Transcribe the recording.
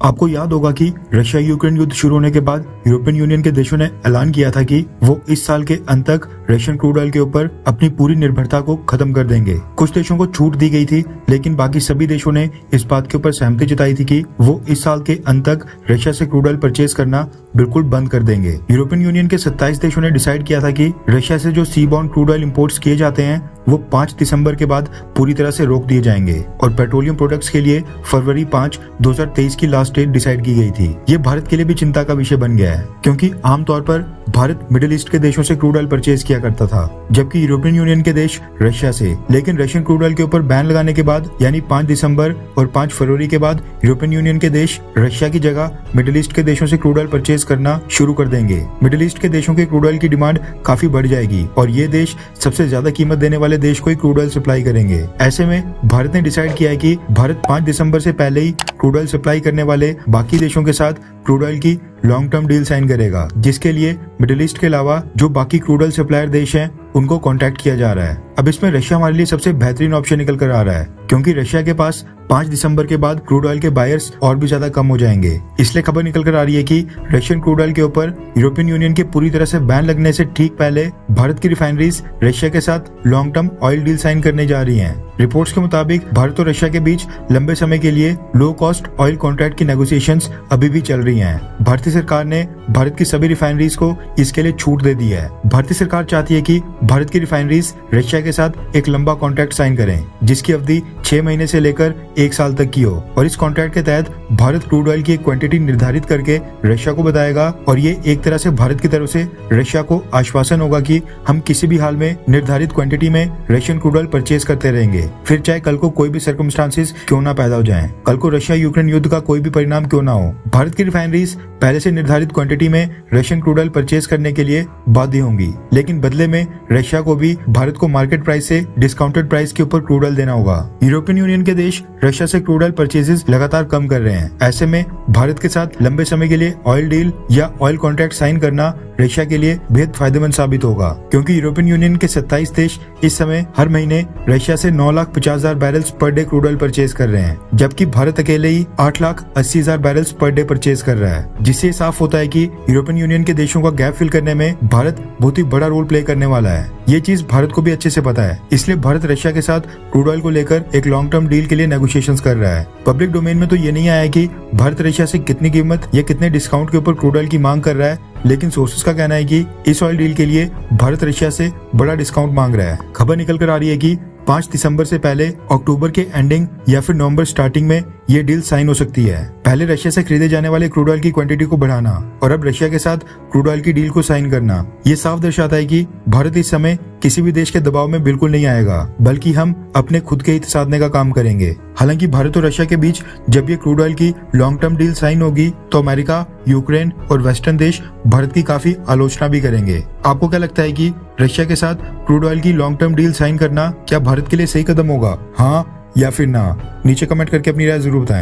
आपको याद होगा कि रशिया यूक्रेन युद्ध शुरू होने के बाद यूरोपियन यूनियन के देशों ने ऐलान किया था कि वो इस साल के अंत तक रशियन क्रूड ऑयल के ऊपर अपनी पूरी निर्भरता को खत्म कर देंगे। कुछ देशों को छूट दी गई थी, लेकिन बाकी सभी देशों ने इस बात के ऊपर सहमति जताई थी कि वो इस साल के अंत तक रशिया से क्रूड ऑयल परचेज करना बिल्कुल बंद कर देंगे। यूरोपियन यूनियन के 27 देशों ने डिसाइड किया था कि रशिया से जो सी बॉर्न क्रूड ऑयल इंपोर्ट्स किए जाते हैं वो 5 दिसंबर के बाद पूरी तरह से रोक दिए जाएंगे और पेट्रोलियम प्रोडक्ट्स के लिए फरवरी 5, 2023 की लास्ट डेट डिसाइड की गई थी। ये भारत के लिए भी चिंता का विषय बन गया है, क्योंकि आमतौर पर भारत मिडिल ईस्ट के देशों से क्रूड ऑयल परचेज किया करता था, जबकि यूरोपियन यूनियन के देश रशिया से। लेकिन रशियन क्रूड ऑयल के ऊपर बैन लगाने के बाद यानी 5 दिसंबर और 5 फरवरी के बाद यूरोपियन यूनियन के देश रशिया की जगह मिडिल ईस्ट के देशों से क्रूड ऑयल परचेज करना शुरू कर देंगे। मिडिल ईस्ट के देशों के क्रूड ऑयल की डिमांड काफी बढ़ जाएगी और ये देश सबसे ज्यादा कीमत देने वाले देश को ही क्रूड ऑयल सप्लाई करेंगे। ऐसे में भारत ने डिसाइड किया है कि भारत 5 दिसंबर से पहले ही क्रूड ऑयल सप्लाई करने वाले बाकी देशों के साथ क्रूड ऑयल की लॉन्ग टर्म डील साइन करेगा, जिसके लिए मिडिल ईस्ट के अलावा जो बाकी क्रूड ऑयल सप्लायर देश हैं उनको कांटेक्ट किया जा रहा है। अब इसमें रशिया हमारे लिए सबसे बेहतरीन ऑप्शन निकल कर आ रहा है, क्योंकि रशिया के पास 5 दिसंबर के बाद क्रूड ऑयल के बायर्स और भी ज्यादा कम हो जाएंगे। इसलिए खबर निकल कर आ रही है कि रशियन क्रूड ऑयल के ऊपर यूरोपियन यूनियन के पूरी तरह से बैन लगने से ठीक पहले भारत की रिफाइनरीज रशिया के साथ long term oil deal sign करने जा रही हैं। रिपोर्ट्स के मुताबिक भारत और रशिया के बीच लंबे समय के लिए लो कॉस्ट ऑयल कॉन्ट्रैक्ट की नेगोशिएशंस अभी भी चल रही हैं। भारतीय सरकार ने भारत की सभी रिफाइनरीज को इसके लिए छूट दे दी है। भारतीय सरकार चाहती है कि भारत की रिफाइनरीज रशिया के साथ एक लंबा कॉन्ट्रैक्ट साइन करें, जिसकी अवधि 6 महीने से लेकर 1 साल तक की हो, और इस कॉन्ट्रैक्ट के तहत भारत क्रूड ऑयल की एक क्वांटिटी निर्धारित करके रशिया को बताएगा, और ये एक तरह से भारत की तरफ से रशिया को आश्वासन होगा कि हम किसी भी हाल में निर्धारित क्वांटिटी में रशियन क्रूड ऑयल परचेज करते रहेंगे, फिर चाहे कल को कोई भी सर्कमस्टांसेस क्यों ना पैदा हो जाएं, कल को रशिया यूक्रेन युद्ध का कोई भी परिणाम क्यों ना हो। भारत की रिफाइनरीज पहले से निर्धारित क्वांटिटी में रशियन क्रूड ऑयल परचेज करने के लिए बाध्य होंगी, लेकिन बदले में रशिया को भी भारत को मार्केट प्राइस से डिस्काउंटेड प्राइस के ऊपर क्रूड ऑयल देना होगा। यूरोपियन यूनियन के देश रशिया से क्रूड ऑयल परचेजेस लगातार कम कर रहे हैं। ऐसे में भारत के साथ लंबे समय के लिए ऑयल डील या ऑयल कॉन्ट्रैक्ट साइन करना रशिया के लिए बेहद फायदेमंद साबित होगा, क्योंकि यूरोपियन यूनियन के 27 देश इस समय हर महीने रशिया से 9,50,000 barrels per day crude oil purchase कर रहे हैं, जबकि भारत अकेले ही 8,80,000 बैरल्स पर डे परचेज कर रहा है, जिससे साफ होता है कि यूरोपियन यूनियन के देशों का गैप फिल करने में भारत बहुत ही बड़ा रोल प्ले करने वाला है। ये चीज भारत को भी अच्छे से पता है, इसलिए भारत रशिया के साथ क्रूड ऑयल को लेकर एक लॉन्ग टर्म डील के लिए नेगोशिएशंस कर रहा है। पब्लिक डोमेन में तो ये नहीं आया कि भारत रशिया से कितनी कीमत या कितने डिस्काउंट के ऊपर क्रूड ऑयल की मांग कर रहा है, लेकिन सोर्सेस का कहना है कि इस ऑयल डील के लिए भारत रशिया से बड़ा डिस्काउंट मांग रहा है। खबर निकल कर आ रही है कि 5 दिसंबर से पहले अक्टूबर के एंडिंग या फिर नवंबर स्टार्टिंग में ये डील साइन हो सकती है। पहले रशिया से खरीदे जाने वाले क्रूड ऑयल की क्वांटिटी को बढ़ाना और अब रशिया के साथ क्रूड ऑयल की डील को साइन करना, ये साफ दर्शाता है कि भारत इस समय किसी भी देश के दबाव में बिल्कुल नहीं आएगा, बल्कि हम अपने खुद के हित साधने का काम करेंगे। हालांकि भारत और रशिया के बीच जब ये क्रूड ऑयल की लॉन्ग टर्म डील साइन होगी तो अमेरिका, यूक्रेन और वेस्टर्न देश भारत की काफी आलोचना भी करेंगे। आपको क्या लगता है कि रशिया के साथ क्रूड ऑयल की लॉन्ग टर्म डील साइन करना क्या भारत के लिए सही कदम होगा, हाँ या फिर ना? नीचे कमेंट करके अपनी राय जरूर बताएं।